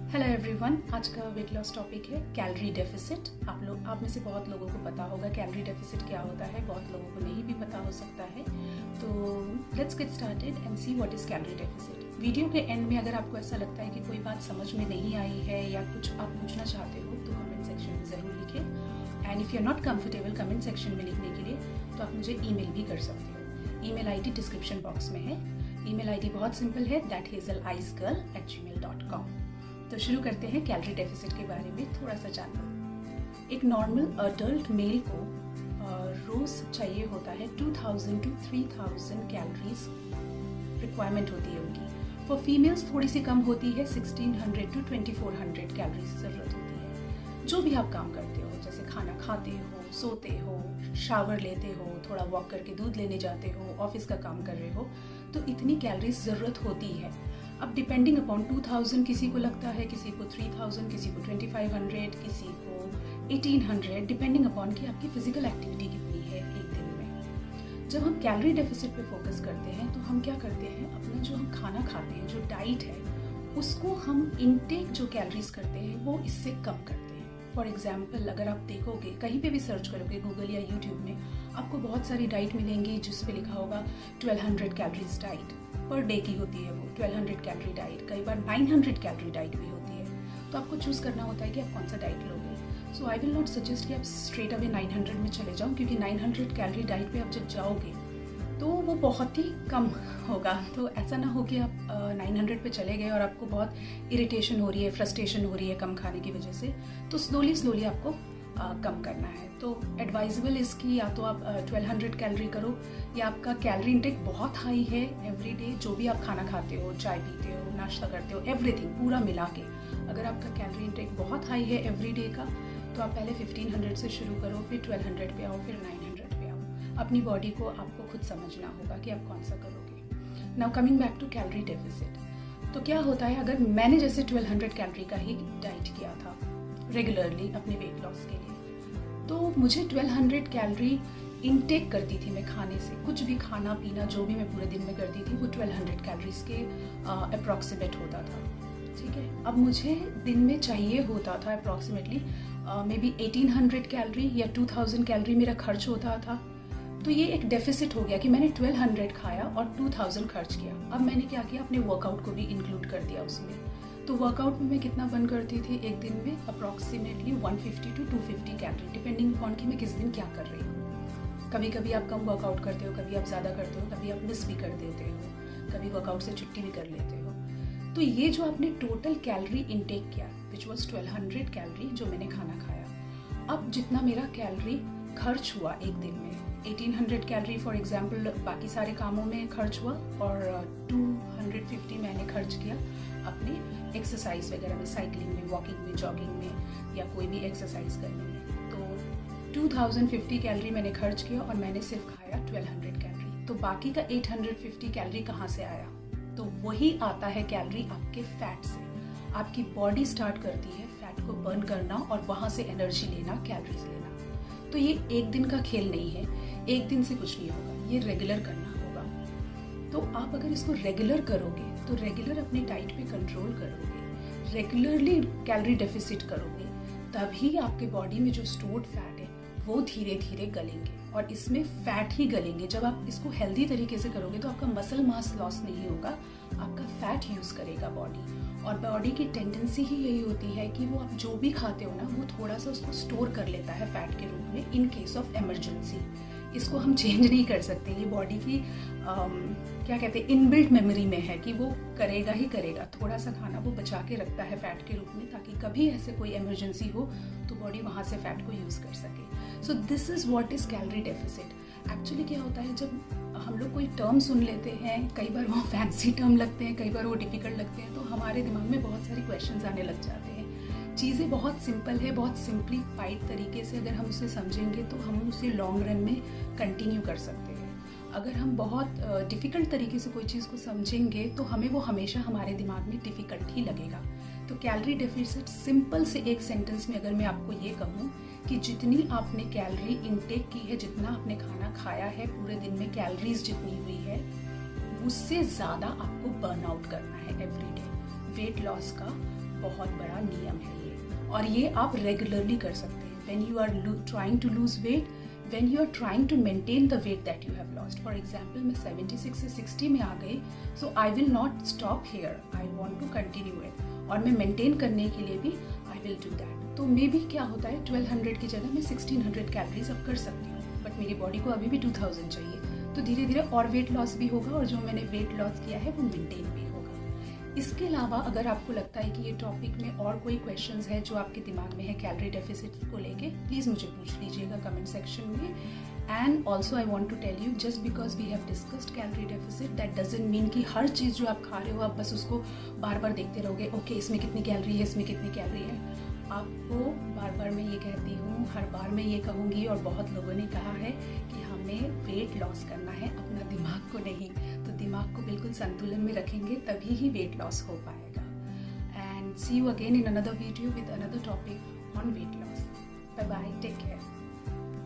Hello everyone, आज का weight loss topic है कैलोरी डेफिसिट। आप में से बहुत लोगों को पता होगा कैलोरी डेफिसिट क्या होता है, बहुत लोगों को नहीं भी पता हो सकता है। तो let's get started and see what is calorie deficit. Video के एंड में अगर आपको ऐसा लगता है कि कोई बात समझ में नहीं आई है या कुछ आप पूछना चाहते हो तो कमेंट सेक्शन में ज़रूर लिखें। And if you are not comfortable comment section में लिखने के लिए तो आप मुझे ईमेल भी कर सकते हो। ईमेल आईडी डिस्क्रिप्शन बॉक्स में है। ईमेल आईडी बहुत सिंपल है, thathazelicegirl@gmail.com। तो शुरू करते हैं कैलोरी डेफिसिट के बारे में थोड़ा सा जानना। एक नॉर्मल अडल्ट मेल को रोज़ चाहिए होता है 2000 to 3000 कैलोरीज रिक्वायरमेंट होती है उनकी। फॉर फीमेल्स थोड़ी सी कम होती है, 1600 to 2400 कैलोरीज ज़रूरत होती है। जो भी आप काम करते हो, जैसे खाना खाते हो, सोते हो, शावर लेते हो, थोड़ा वॉक करके दूध लेने जाते हो, ऑफिस का काम कर रहे हो, तो इतनी कैलोरीज ज़रूरत होती है। अब डिपेंडिंग अपॉन 2000 किसी को लगता है, किसी को 3000, किसी को 2500, किसी को 1800, डिपेंडिंग अपॉन कि आपकी फिजिकल एक्टिविटी कितनी है एक दिन में। जब हम कैलोरी डेफिसिट पे फोकस करते हैं तो हम क्या करते हैं, अपना जो हम खाना खाते हैं, जो डाइट है, उसको हम इनटेक जो कैलोरीज करते हैं वो इससे कम करते हैं। फॉर एग्जाम्पल, अगर आप देखोगे, कहीं पे भी सर्च करोगे गूगल या यूट्यूब में, आपको बहुत सारी डाइट मिलेंगी जिस पे लिखा होगा 1200 कैलोरीज डाइट पर डे की होती है, वो 1200 कैलोरी डाइट, कई बार 900 कैलोरी डाइट भी होती है। तो आपको चूज़ करना होता है कि आप कौन सा डाइट लोगे। सो आई विल नॉट सजेस्ट कि आप स्ट्रेट अवे 900 में चले जाओ, क्योंकि 900 कैलोरी डाइट पे आप जब जाओगे तो वो बहुत ही कम होगा। तो ऐसा ना हो कि आप 900 पे चले गए और आपको बहुत इरिटेशन हो रही है, फ्रस्ट्रेशन हो रही है कम खाने की वजह से। तो स्लोली आपको कम करना है। तो एडवाइजेबल इसकी या तो आप 1200 कैलोरी करो, या आपका कैलोरी इंटेक बहुत हाई है एवरी डे, जो भी आप खाना खाते हो, चाय पीते हो, नाश्ता करते हो, एवरीथिंग पूरा मिला के अगर आपका कैलोरी इंटेक बहुत हाई है एवरी डे का, तो आप पहले 1500 से शुरू करो, फिर 1200 पे आओ, फिर 900 पे आओ। अपनी बॉडी को आपको खुद समझना होगा कि आप कौन सा करोगे। Now coming back to calorie deficit. तो क्या होता है, अगर मैंने जैसे 1200 कैलोरी का ही डाइट किया था रेगुलरली अपने वेट लॉस के लिए, तो मुझे 1200 कैलोरी इनटेक करती थी मैं खाने से। कुछ भी खाना पीना जो भी मैं पूरे दिन में करती थी वो 1200 कैलोरीज के अप्रॉक्सीमेट होता था। ठीक है, अब मुझे दिन में चाहिए होता था अप्रॉक्सीमेटली मे बी 1800 कैलोरी या 2000 कैलोरी मेरा खर्च होता था। तो ये एक डेफिसिट हो गया कि मैंने 1200 खाया और 2000 खर्च किया। अब मैंने क्या किया, अपने वर्कआउट को भी इंक्लूड कर दिया उसमें। तो वर्कआउट में मैं कितना बर्न करती थी एक दिन में, approximately 150 to 250 calorie, depending upon कि मैं किस दिन क्या कर रही हूँ। कभी कभी आप कम वर्कआउट करते हो, कभी आप ज़्यादा करते हो, कभी आप मिस भी कर देते हो, कभी वर्कआउट से छुट्टी भी कर लेते हो। तो ये जो आपने टोटल कैलोरी इनटेक किया, विच वॉज 1200 कैलोरी जो मैंने खाना खाया, अब जितना मेरा कैलोरी खर्च हुआ एक दिन में, 1800 कैलोरी फॉर एग्जाम्पल बाकी सारे कामों में खर्च हुआ, और 250 मैंने खर्च किया अपने एक्सरसाइज वगैरह में, साइकिलिंग में, वॉकिंग में, जॉगिंग में, या कोई भी एक्सरसाइज करने में। तो 2050 कैलोरी मैंने खर्च किया और मैंने सिर्फ खाया 1200 कैलोरी। तो बाकी का 850 कैलोरी कहाँ से आया? तो वही आता है कैलोरी आपके फैट से। आपकी बॉडी स्टार्ट करती है फैट को बर्न करना और वहाँ से एनर्जी लेना, कैलोरीज लेना। तो ये एक दिन का खेल नहीं है, एक दिन से कुछ नहीं होगा, ये रेगुलर करना होगा। तो आप अगर इसको रेगुलर करोगे, तो रेगुलर अपनी डाइट पे कंट्रोल करोगे, रेगुलरली कैलोरी डेफिसिट करोगे, तभी आपके बॉडी में जो स्टोर्ड फैट है वो धीरे धीरे गलेंगे, और इसमें फैट ही गलेंगे। जब आप इसको हेल्दी तरीके से करोगे तो आपका मसल मास लॉस नहीं होगा, आपका फैट यूज़ करेगा बॉडी। और बॉडी की टेंडेंसी ही यही होती है कि वो आप जो भी खाते हो ना, वो थोड़ा सा उसको स्टोर कर लेता है फैट के रूप में इन केस ऑफ इमरजेंसी। इसको हम चेंज नहीं कर सकते, ये बॉडी की क्या कहते हैं, इनबिल्ट मेमोरी में है कि वो करेगा ही करेगा। थोड़ा सा खाना वो बचा के रखता है फैट के रूप में, ताकि कभी ऐसे कोई इमरजेंसी हो तो बॉडी वहाँ से फैट को यूज़ कर सके। So this is what is calorie deficit. Actually क्या होता है, जब हम लोग कोई टर्म सुन लेते हैं, कई बार वो फैंसी टर्म लगते हैं, कई बार वो डिफ़िकल्ट लगते हैं, तो हमारे दिमाग में बहुत सारे क्वेश्चंस आने लग जाते हैं। चीज़ें बहुत सिंपल है, बहुत सिंप्लीफाइड तरीके से अगर हम उसे समझेंगे तो हम उसे लॉन्ग रन में कंटिन्यू कर सकते हैं। अगर हम बहुत डिफ़िकल्ट तरीके से कोई चीज़ को समझेंगे तो हमें वो हमेशा हमारे दिमाग में डिफ़िकल्ट ही लगेगा। तो कैलोरी डेफिसिट सिंपल से एक सेंटेंस में अगर मैं आपको ये कहूँ कि जितनी आपने कैलोरी इनटेक की है, जितना आपने खाना खाया है पूरे दिन में, कैलोरीज जितनी हुई है, उससे ज़्यादा आपको बर्न आउट करना है एवरी डे। वेट लॉस का बहुत बड़ा नियम है ये, और ये आप रेगुलरली कर सकते हैं। When you are trying to lose weight, when you are trying to maintain the weight that you have lost. For example मैं 76 से 60 में आ गई, so I will not stop here, I want to continue it, और मैं maintain करने के लिए भी आई विल डू दैट। तो मे बी क्या होता है 1200 की जगह मैं 1600 कैलोरीज अब कर सकती हूँ, बट मेरी बॉडी को अभी भी 2000 चाहिए। तो धीरे धीरे और वेट लॉस भी होगा, और जो मैंने वेट लॉस किया है वो मेंटेन भी होगा। इसके अलावा अगर आपको लगता है कि ये टॉपिक में और कोई क्वेश्चंस है जो आपके दिमाग में है कैलोरी डेफिसिट को लेके, प्लीज़ मुझे पूछ लीजिएगा कमेंट सेक्शन में। And also I want to tell you, just because we have discussed calorie deficit that doesn't mean कि हर चीज़ जो आप खा रहे हो आप बस उसको बार बार देखते रहोगे, ओके इसमें कितनी कैलोरी है, इसमें कितनी कैलोरी है। आपको बार बार मैं ये कहती हूँ, हर बार मैं ये कहूँगी, और बहुत लोगों ने कहा है कि हमें वेट लॉस करना है, अपना दिमाग को नहीं। तो दिमाग को बिल्कुल संतुलन में रखेंगे तभी ही वेट लॉस हो पाएगा। And see you again in another video with another topic on weight loss. Bye bye, take care.